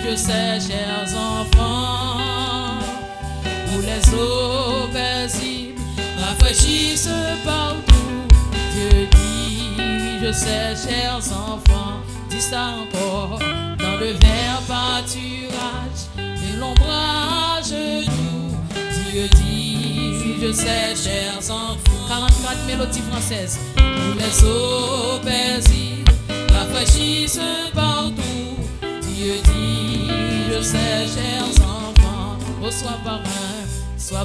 je sais, chers enfants, où les eaux paisibles rafraîchissent partout. Dieu dit, oui, je sais, chers enfants, dis ça encore, dans le vert pâturage et l'ombrage doux. Dieu dit, oui, je sais, chers enfants. 44 mélodies françaises, où les eaux paisibles rafraîchissent partout. Dieu dit, je sais, chers enfants, oh, soit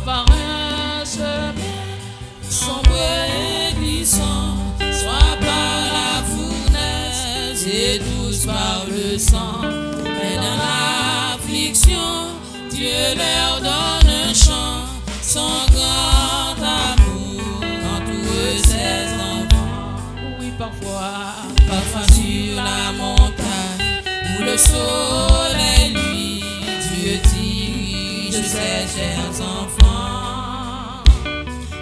par un chemin sombre et glissant, soit par la fournaise et douce par le sang. Mais dans l'affliction, Dieu leur donne un chant, son grand amour entoure ses enfants. Oui, parfois sur la montagne où le soleil luit, Dieu dit, je sais, chers enfants.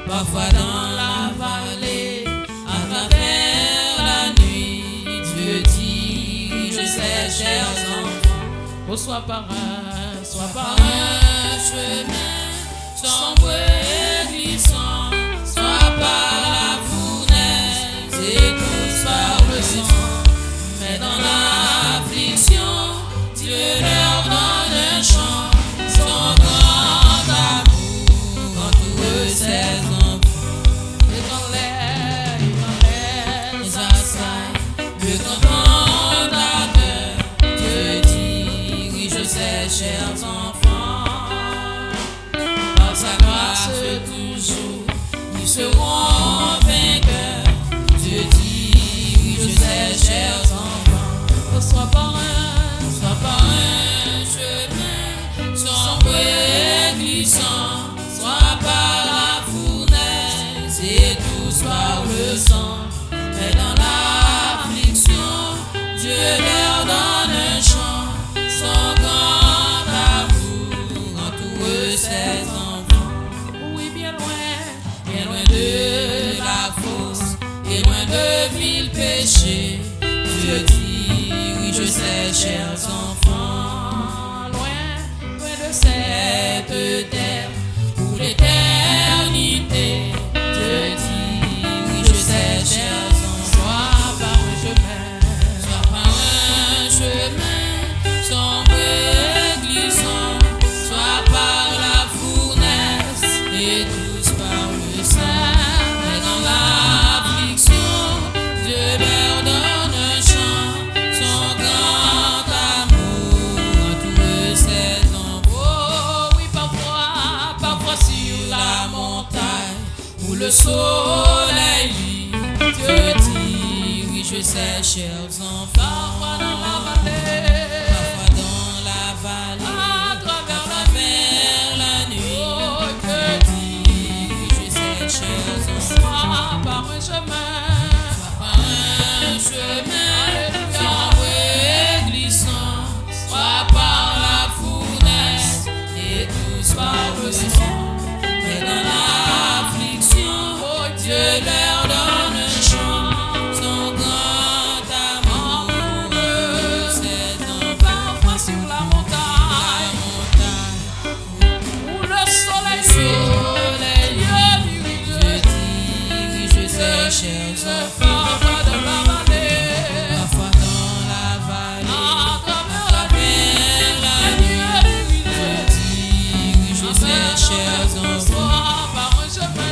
Parfois dans la vallée, à travers la nuit, Dieu dit, je sais, chers enfants. Oh, soit par un chemin sombre et glissant, soit par la fournaise et douce par le sang. Mais dans l'affliction, Dieu leur donne un chant, son grand amour entoure ses enfants. Et dans les assailles, le grand cantateur, Dieu dit, oui, je sais, chers enfants, par sa grâce toujours, nous serons vainqueurs. Dieu dit, oui, je sais, chers enfants, soit par un chemin sombre et glissant, soit par la fournaise et douce par le sang. Mais dans l'affliction, Dieu leur donne un chant, son grand amour entoure ses enfants. Oui, bien loin de la fosse et loin de vil péché, Dieu dit, oui, je sais, chers enfants, loin de cette terre pour l'éternité. Dieu dit, oui, je sais, chers enfants, soit par un chemin sombre et glissant, soit par la fournaise et douce par le sang. Mais dans l'affliction, Dieu leur donne un chant, son grand amour entoure ses enfants. Oh oui, parfois sur la montagne où le soleil luit, Dieu dit, oui, je sais, chers enfants. Parfois dans la vallée, à travers la nuit, oh, Dieu dit, oui, je sais, chers enfants. Soit par un chemin sombre et glissant, soit par la fournaise et douce par le sang. Mais dans l'affliction, oh, Dieu leur donne un chant, son grand amour ses enfants. Parfois sur la montagne où le soleil luit, Dieu dit, oui, je sais, chers enfants. Parfois dans la vallée, à travers la nuit, Dieu dit, oui, je sais, chers enfants. Soit par un chemin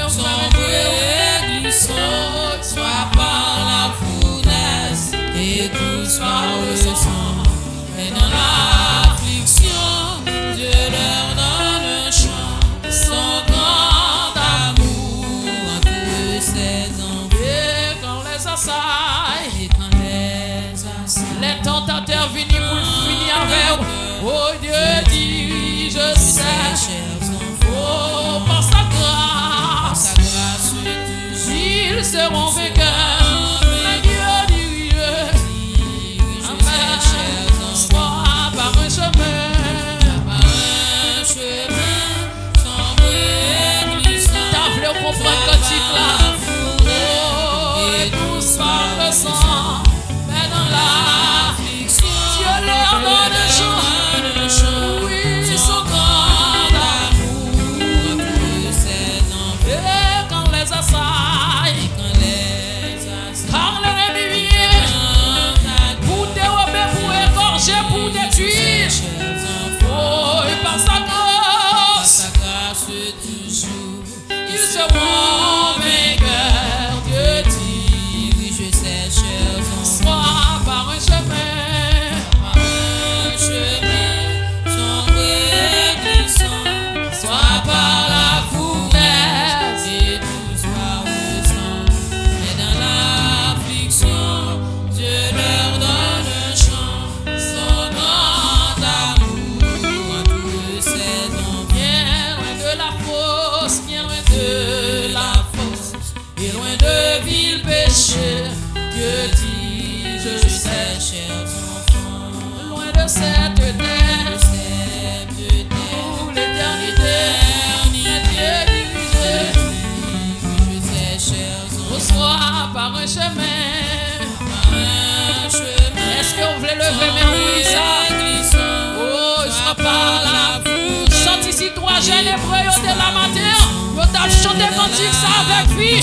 sombre et glissant, soit par la fournaise et douce par le sang. Et dans l'affliction, Dieu leur donne un chant, son grand amour entoure ses enfants. Et quand les assailles, les tentateurs viennent pour finir avec, oh, Dieu dit, je sais, chers enfants, oh, par sa grâce, ils seront vainqueurs. Dieu dit, oui, je sais, chers enfants, soit par un chemin sombre et glissant. T'as voulu comprendre quand tu là, oh, et douce par le sang, mais dans la et loin de vil péché. Dieu dit, je sais, chers enfants, loin de cette terre, pour l'éternité, je sais, chers enfants, au soir par un chemin. Est-ce qu'on voulait lever mes oui ça? Oh, je serai pas là. Chante ici 3 jeunes hébreux de la matière. Vous avez chanté cantique ça avec vie.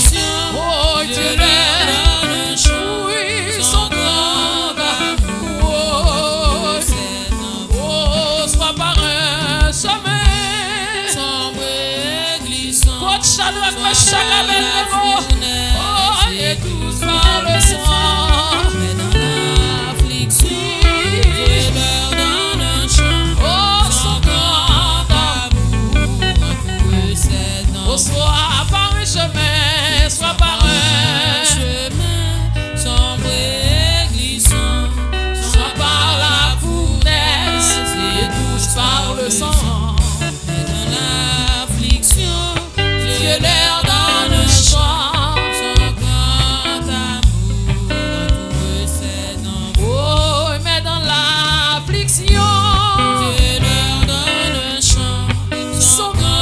Oh, Dieu l'aime. Oui, son grand amour. Oh, soit par un chemin. Sombre et glissant. Côte Shadrach, Meshach, Abednego. Oh, et tous par le sang. Soit par un chemin, soit par un chemin sombre et glissant, soit par la fournaise et douce par le sang. Mais dans l'affliction, Dieu leur donne un chant, son grand amour à tous ses enfants. Oh, mais dans l'affliction, Dieu leur donne un chant, son grand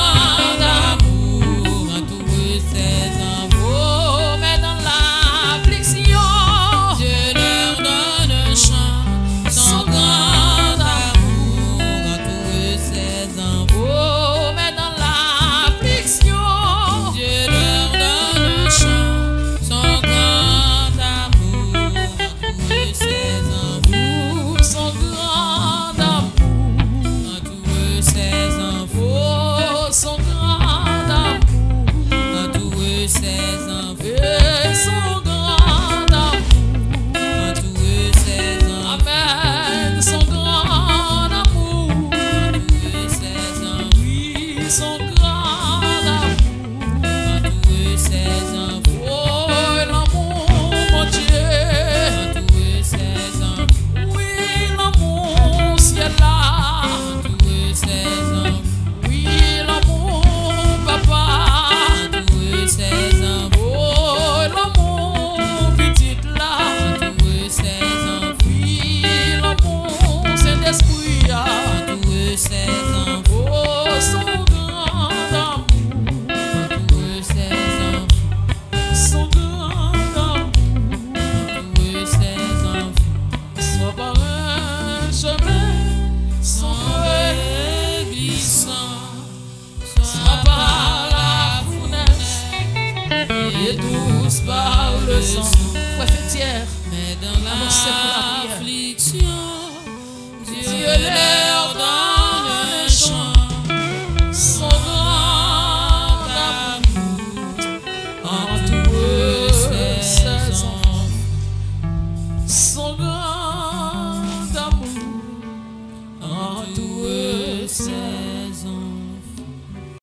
par le sang. Ouais, fêtière. Mais dans l'affliction,